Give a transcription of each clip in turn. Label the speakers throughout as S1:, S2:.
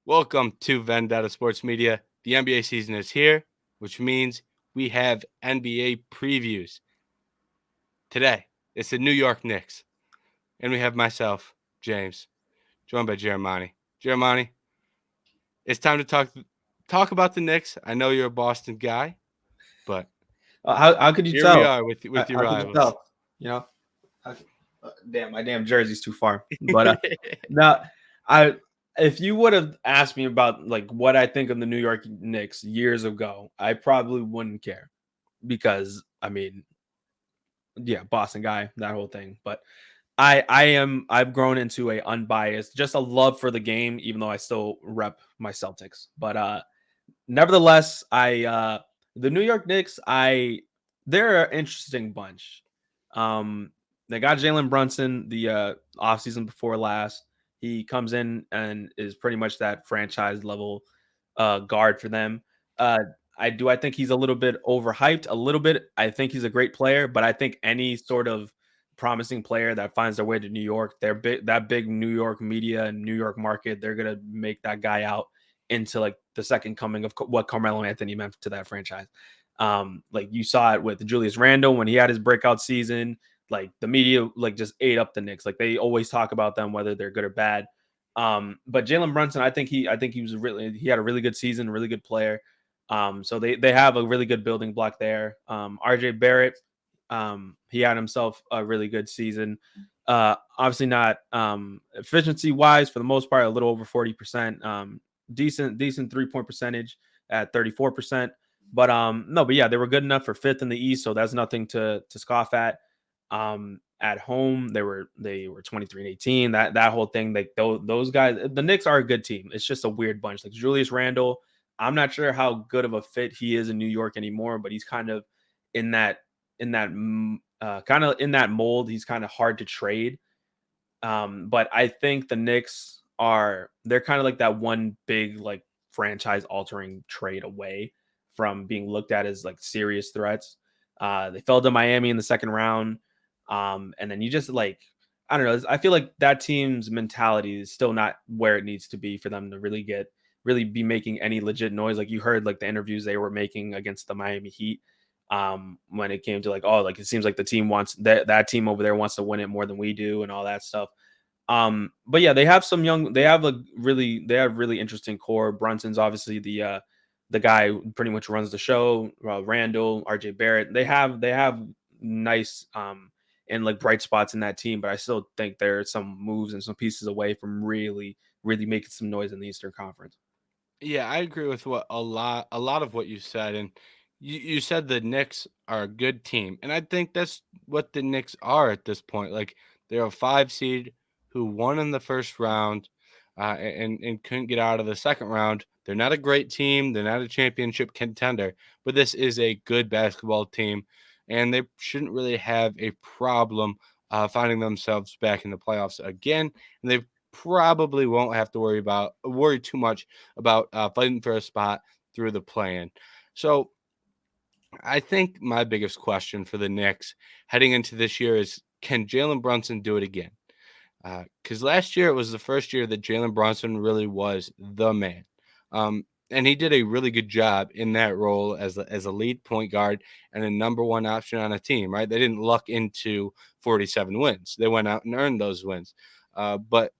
S1: Welcome to Vendetta Sports Media. The NBA season is here, which means we have NBA previews. Today, it's the New York Knicks, and we have myself, James, joined by Jiarmani. Jiarmani, it's time to talk about the Knicks. I know you're a Boston guy, but
S2: How could you
S1: here we
S2: tell?
S1: are with your
S2: How could you
S1: rivals.
S2: tell? You know, how, damn, my damn jersey's too far. But now, I if you would have asked me about like what I think of the New York Knicks years ago, I probably wouldn't care because I mean, yeah, Boston guy, that whole thing. But I've grown into a unbiased, just a love for the game, even though I still rep my Celtics. But nevertheless, I the New York Knicks, they're an interesting bunch. They got Jalen Brunson the offseason before last. He comes in and is pretty much that franchise level guard for them. Uh, I think he's a little bit overhyped, a little bit. I think he's a great player, but I think any sort of promising player that finds their way to New York, they're big, that big New York media and New York market, they're gonna make that guy out into like the second coming of what Carmelo Anthony meant to that franchise. Like you saw it with Julius Randle when he had his breakout season. Like the media like just ate up the Knicks. Like they always talk about them whether they're good or bad. But Jalen Brunson, I think he had a really good season, really good player. So they have a really good building block there. RJ Barrett, he had himself a really good season. Obviously not efficiency wise for the most part, a little over 40%. Decent 3-point percentage at 34%. But no, but yeah, they were good enough for fifth in the East, so that's nothing to scoff at. At home, they were 23-18. That whole thing, like those guys, the Knicks are a good team. It's just a weird bunch. Like Julius Randle, I'm not sure how good of a fit he is in New York anymore, but he's kind of in that kind of in that mold. He's kind of hard to trade. But I think the Knicks they're kind of like that one big like franchise altering trade away from being looked at as like serious threats. They fell to Miami in the second round. And then you just like I don't know. I feel like that team's mentality is still not where it needs to be for them to really be making any legit noise. Like you heard like the interviews they were making against the Miami Heat when it came to like, oh, like it seems like the team wants that team over there wants to win it more than we do and all that stuff. But yeah, they have really interesting core. Brunson's obviously the guy who pretty much runs the show. Randall, RJ Barrett, they have nice and like bright spots in that team, but I still think there are some moves and some pieces away from really making some noise in the Eastern Conference.
S1: Yeah, I agree with what a lot of what you said, and you said the Knicks are a good team, and I think that's what the Knicks are at this point. Like they're a 5 seed who won in the first round, and couldn't get out of the second round. They're not a great team. They're not a championship contender, but this is a good basketball team, and they shouldn't really have a problem finding themselves back in the playoffs again. And they probably won't have to worry too much about fighting for a spot through the play-in. So I think my biggest question for the Knicks heading into this year is, can Jalen Brunson do it again? Because last year it was the first year that Jalen Brunson really was the man. And he did a really good job in that role as a lead point guard and a number one option on a team, right? They didn't luck into 47 wins. They went out and earned those wins. But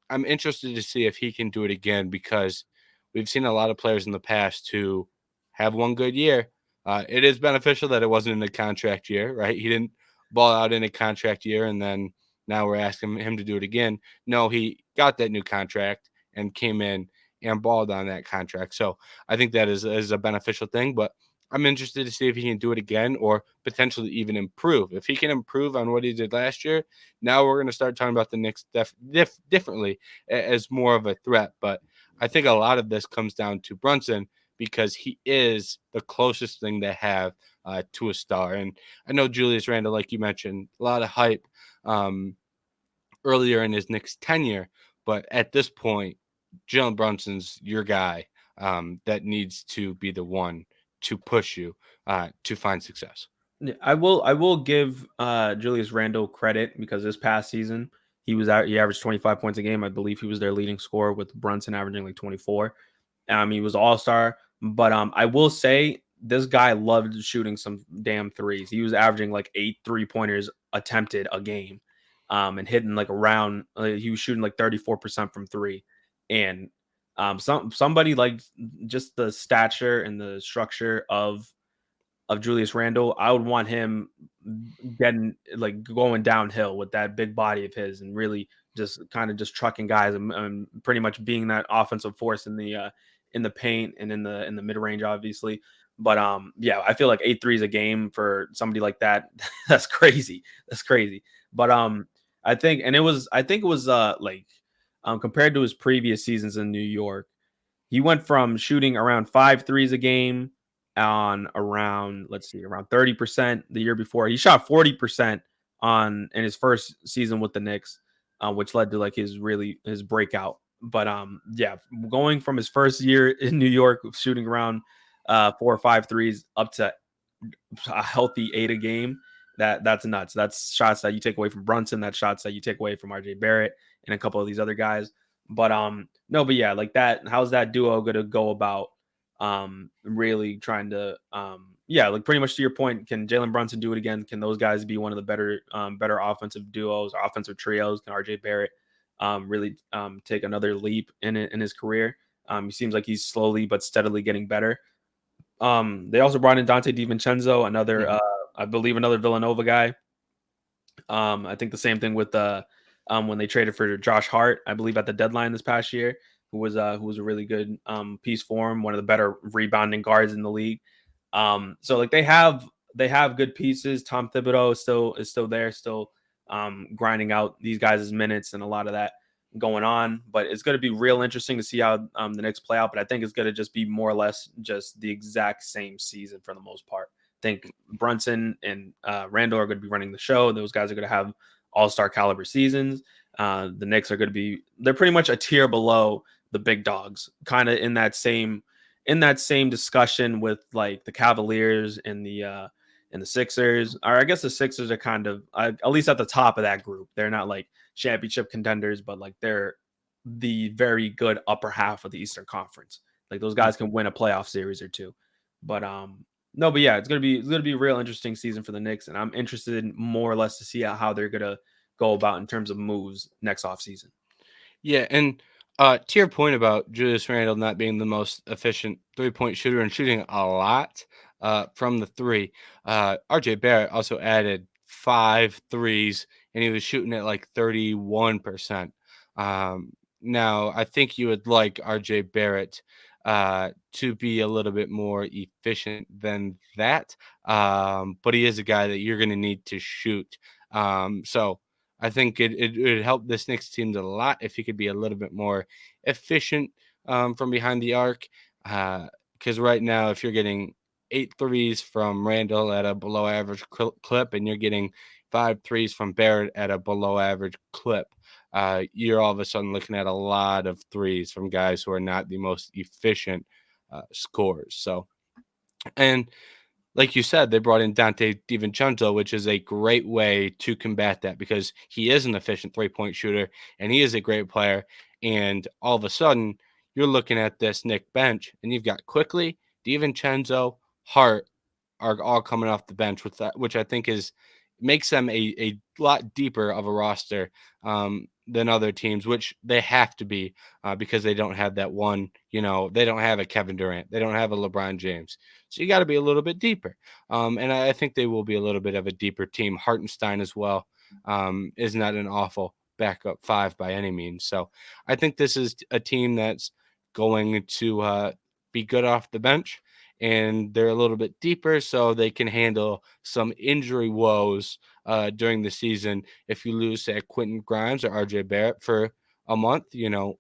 S1: I'm interested to see if he can do it again because we've seen a lot of players in the past who have one good year. It is beneficial that it wasn't in a contract year, right? He didn't ball out in a contract year and then now we're asking him to do it again. No, he got that new contract and came in and balled on that contract. So I think that is a beneficial thing, but I'm interested to see if he can do it again or potentially even improve. If he can improve on what he did last year, now we're going to start talking about the Knicks differently as more of a threat. But I think a lot of this comes down to Brunson because he is the closest thing they have to a star. And I know Julius Randle, like you mentioned, a lot of hype um, earlier in his Knicks tenure. But at this point, Jalen Brunson's your guy that needs to be the one to push you to find success.
S2: Yeah, I will give Julius Randle credit because this past season He averaged 25 points a game. I believe he was their leading scorer with Brunson averaging like 24. He was all star, but I will say this guy loved shooting some damn threes. He was averaging like 8 3 pointers attempted a game, and hitting like around. He was shooting like 34% from three, and somebody like just the stature and the structure of Julius Randle, I would want him getting like going downhill with that big body of his and really just kind of just trucking guys and pretty much being that offensive force in the paint and in the mid range, obviously. But yeah, I feel like 8 threes a game for somebody like that, that's crazy. That's crazy. But I think it was like compared to his previous seasons in New York, he went from shooting around 5 threes a game on around, let's see, around 30% the year before. He shot 40% on in his first season with the Knicks, which led to like his breakout. But yeah, going from his first year in New York shooting around 4 or 5 threes up to a healthy 8 a game. That's nuts. That's shots that you take away from Brunson. That's shots that you take away from RJ Barrett and a couple of these other guys. But no, but yeah, like that. How's that duo gonna go about really trying to yeah, like pretty much to your point, can Jalen Brunson do it again? Can those guys be one of the better offensive duos or offensive trios? Can RJ Barrett really take another leap in his career? He seems like he's slowly but steadily getting better. They also brought in Dante DiVincenzo, another
S1: Mhm.
S2: I believe another Villanova guy. I think the same thing with when they traded for Josh Hart, I believe at the deadline this past year, who was a really good piece for him, one of the better rebounding guards in the league. So like they have good pieces. Tom Thibodeau is still there, still grinding out these guys' minutes and a lot of that going on. But it's going to be real interesting to see how the Knicks play out. But I think it's going to just be more or less just the exact same season for the most part. I think Brunson and Randall are going to be running the show. Those guys are going to have all-star caliber seasons. The Knicks are going to be they're pretty much a tier below the big dogs, kind of in that same discussion with like the Cavaliers and the Sixers. Or I guess the Sixers are kind of at least at the top of that group. They're not like championship contenders, but like they're the very good upper half of the Eastern Conference. Like those guys can win a playoff series or two. But no, but yeah, it's gonna be a real interesting season for the Knicks, and I'm interested in more or less to see how they're gonna go about in terms of moves next offseason.
S1: Yeah, and to your point about Julius Randle not being the most efficient 3-point shooter and shooting a lot from the three, RJ Barrett also added 5 threes and he was shooting at like 31%. Now, I think you would like RJ Barrett to be a little bit more efficient than that, but he is a guy that you're going to need to shoot. So, I think it would help this Knicks team a lot if he could be a little bit more efficient from behind the arc. Because right now, if you're getting 8 threes from Randall at a below average clip and you're getting 5 threes from Barrett at a below average clip, you're all of a sudden looking at a lot of threes from guys who are not the most efficient scorers. So, and like you said, they brought in Dante DiVincenzo, which is a great way to combat that because he is an efficient 3-point shooter and he is a great player. And all of a sudden, you're looking at this Nick bench, and you've got Quickly, DiVincenzo, Hart are all coming off the bench with that, which I think is makes them a lot deeper of a roster than other teams, which they have to be because they don't have that one, they don't have a Kevin Durant, they don't have a LeBron James. So you got to be a little bit deeper. And I think they will be a little bit of a deeper team. Hartenstein as well is not an awful backup five by any means. So I think this is a team that's going to be good off the bench and they're a little bit deeper so they can handle some injury woes during the season. If you lose, say, Quentin Grimes or RJ Barrett for a month,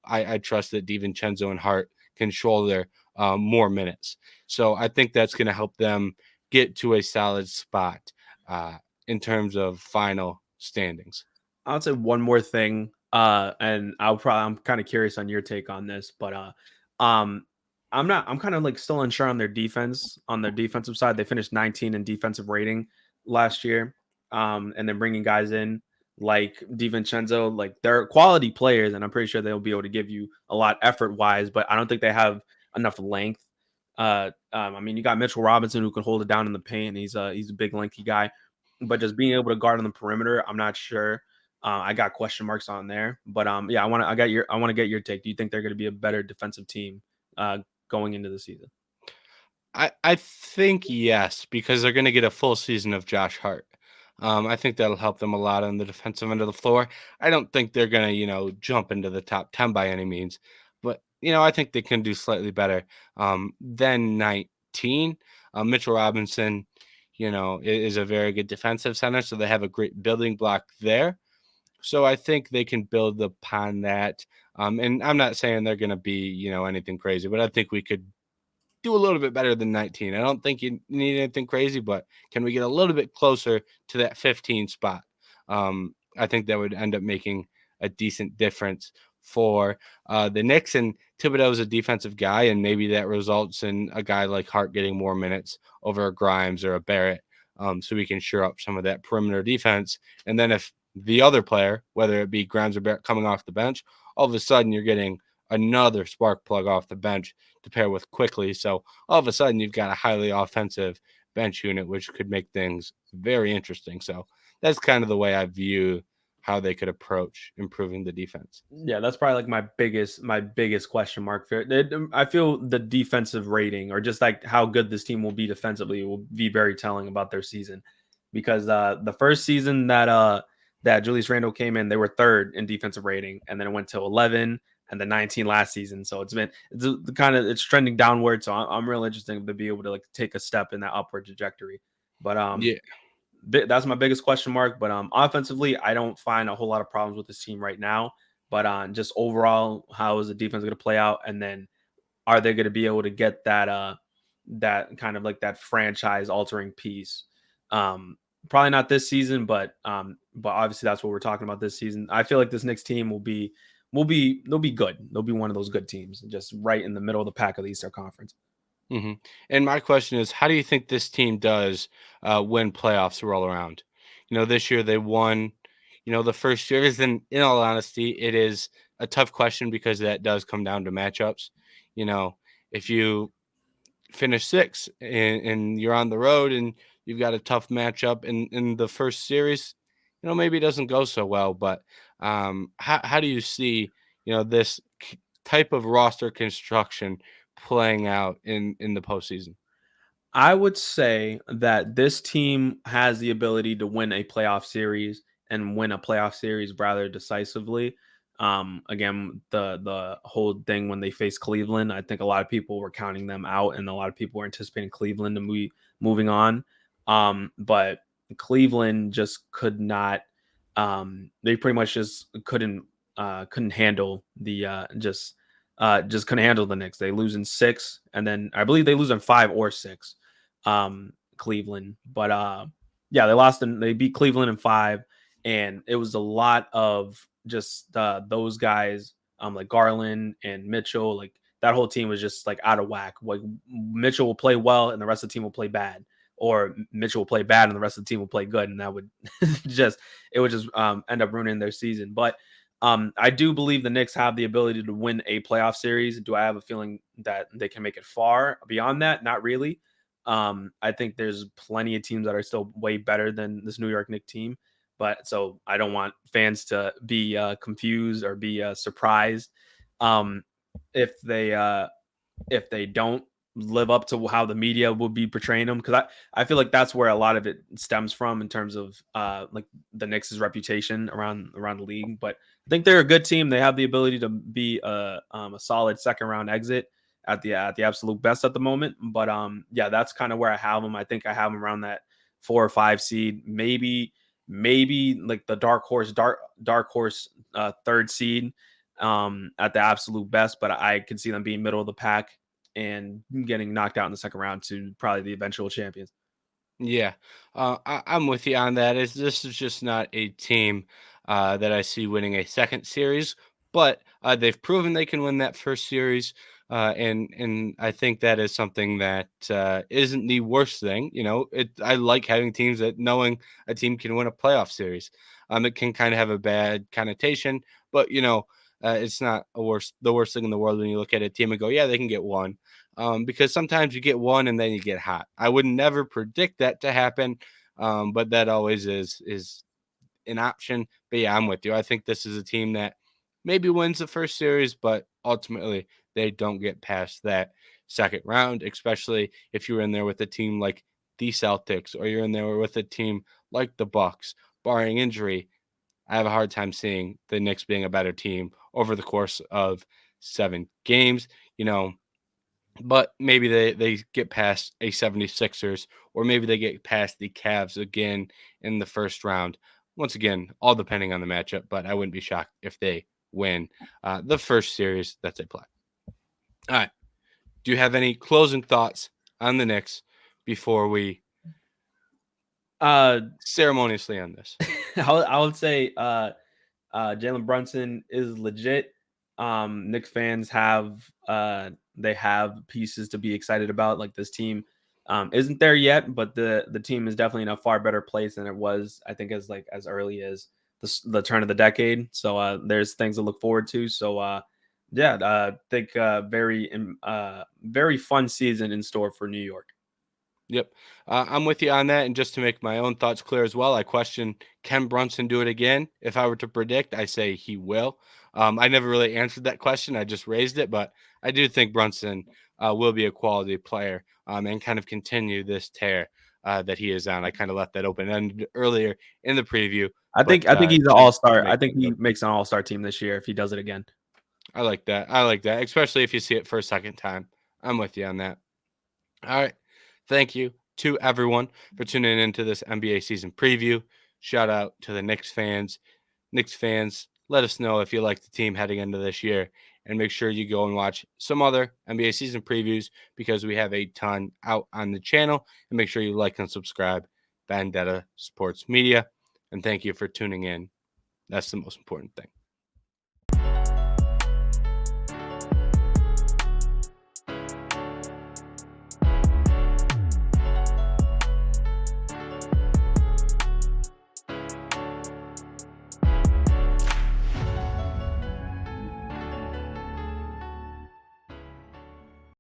S1: I trust that DiVincenzo and Hart can shoulder more minutes. So I think that's going to help them get to a solid spot uh, in terms of final standings.
S2: I'll say one more thing, and I'm kind of curious on your take on this, but um, I'm kind of like still unsure on their defense on their defensive side. They finished 19 in defensive rating last year, and then bringing guys in. like DiVincenzo, like they're quality players, and I'm pretty sure they'll be able to give you a lot effort wise, but I don't think they have enough length. I mean, you got Mitchell Robinson who can hold it down in the paint. He's a big lanky guy, but just being able to guard on the perimeter, I'm not sure. I got question marks on there, but yeah, I want to get your take. Do you think they're going to be a better defensive team uh, going into the season?
S1: I think yes, because they're going to get a full season of Josh Hart. I think that'll help them a lot on the defensive end of the floor. I don't think they're going to, jump into the top 10 by any means, but I think they can do slightly better than 19. Mitchell Robinson, is a very good defensive center, so they have a great building block there. So I think they can build upon that. And I'm not saying they're going to be, anything crazy, but I think we could do a little bit better than 19. I don't think you need anything crazy, but can we get a little bit closer to that 15 spot? I think that would end up making a decent difference for the Knicks. And Thibodeau is a defensive guy, and maybe that results in a guy like Hart getting more minutes over a Grimes or a Barrett, so we can shore up some of that perimeter defense. And then if the other player, whether it be Grimes or Barrett, coming off the bench, all of a sudden you're getting another spark plug off the bench to pair with quickly. So all of a sudden, you've got a highly offensive bench unit, which could make things very interesting. So that's kind of the way I view how they could approach improving the defense.
S2: Yeah, that's probably like my biggest question mark for it. I feel the defensive rating or just like how good this team will be defensively will be very telling about their season. Because the first season that Julius Randle came in, they were third in defensive rating, and then it went to 11 and then 19 last season. So it's trending downward. So I'm real interested to be able to like take a step in that upward trajectory. But
S1: Yeah.
S2: that's my biggest question mark. But offensively, I don't find a whole lot of problems with this team right now. But on just overall, how is the defense going to play out? And then are they going to be able to get that kind of like that franchise altering piece? Probably not this season, but obviously that's what we're talking about this season. I feel like this next team they'll be good. They'll be one of those good teams, just right in the middle of the pack of the Eastern Conference.
S1: And my question is, how do you think this team does when playoffs roll around? This year they won, the first series. And in all honesty, it is a tough question because that does come down to matchups. If you finish sixth and you're on the road and you've got a tough matchup in the first series, maybe it doesn't go so well. But how do you see, this type of roster construction playing out in the postseason?
S2: I would say that this team has the ability to win a playoff series and win a playoff series rather decisively. Again, the whole thing when they faced Cleveland, I think a lot of people were counting them out, and a lot of people were anticipating Cleveland to be moving on. But Cleveland just could not. They pretty much just couldn't handle the just couldn't handle the Knicks. They lose in six, and then I believe they lose in five or six. Cleveland, but yeah, they beat Cleveland in five, and it was a lot of just those guys, like Garland and Mitchell, like that whole team was just like out of whack. Like Mitchell will play well, and the rest of the team will play bad, or Mitchell will play bad, and the rest of the team will play good, and that would just it would just end up ruining their season. But I do believe the Knicks have the ability to win a playoff series. Do I have a feeling that they can make it far beyond that? Not really. I think there's plenty of teams that are still way better than this New York Knicks team. But so I don't want fans to be confused or be surprised um, if they don't live up to how the media would be portraying them, because I feel like that's where a lot of it stems from in terms of like the Knicks' reputation around the league. But I think they're a good team. They have the ability to be a solid second round exit at the absolute best at the moment. But yeah, that's kind of where I have them. I think I have them around that 4 or 5 seed, maybe like the dark horse third seed at the absolute best. But I could see them being middle of the pack and getting knocked out in the second round to probably the eventual champions.
S1: Yeah, I'm with you on that. This is just not a team that I see winning a second series, but they've proven they can win that first series. And I think that is something that isn't the worst thing. I like having teams that knowing a team can win a playoff series. It can kind of have a bad connotation, but it's not the worst thing in the world when you look at a team and go, yeah, they can get one. Because sometimes you get one and then you get hot. I would never predict that to happen, but that always is an option. But yeah, I'm with you. I think this is a team that maybe wins the first series, but ultimately they don't get past that second round, especially if you're in there with a team like the Celtics or you're in there with a team like the Bucks. Barring injury, I have a hard time seeing the Knicks being a better team over the course of 7 games. You know, but maybe they get past a 76ers, or maybe they get past the Cavs again in the first round. Once again, all depending on the matchup, but I wouldn't be shocked if they win the first series that they play. All right. Do you have any closing thoughts on the Knicks before we
S2: Uh,
S1: ceremoniously end this?
S2: I would say Jalen Brunson is legit. Knicks fans they have pieces to be excited about. Like this team isn't there yet, but the team is definitely in a far better place than it was. I think as early as the turn of the decade. So there's things to look forward to. So yeah, think very fun season in store for New York.
S1: Yep. I'm with you on that. And just to make my own thoughts clear as well, I question, can Brunson do it again? If I were to predict, I say he will. I never really answered that question. I just raised it, but I do think Brunson will be a quality player and kind of continue this tear that he is on. I kind of left that open ended earlier in the preview, but
S2: I think he's an
S1: to
S2: all-star. I
S1: make
S2: think
S1: that
S2: he
S1: real quick.
S2: makes an all-star team this year if he does it again.
S1: I like that. I like that, especially if you see it for a second time. I'm with you on that. All right. Thank you to everyone for tuning into this NBA season preview. Shout out to the Knicks fans. Knicks fans, let us know if you like the team heading into this year. And make sure you go and watch some other NBA season previews because we have a ton out on the channel. And make sure you like and subscribe. Vendetta Sports Media. And thank you for tuning in. That's the most important thing.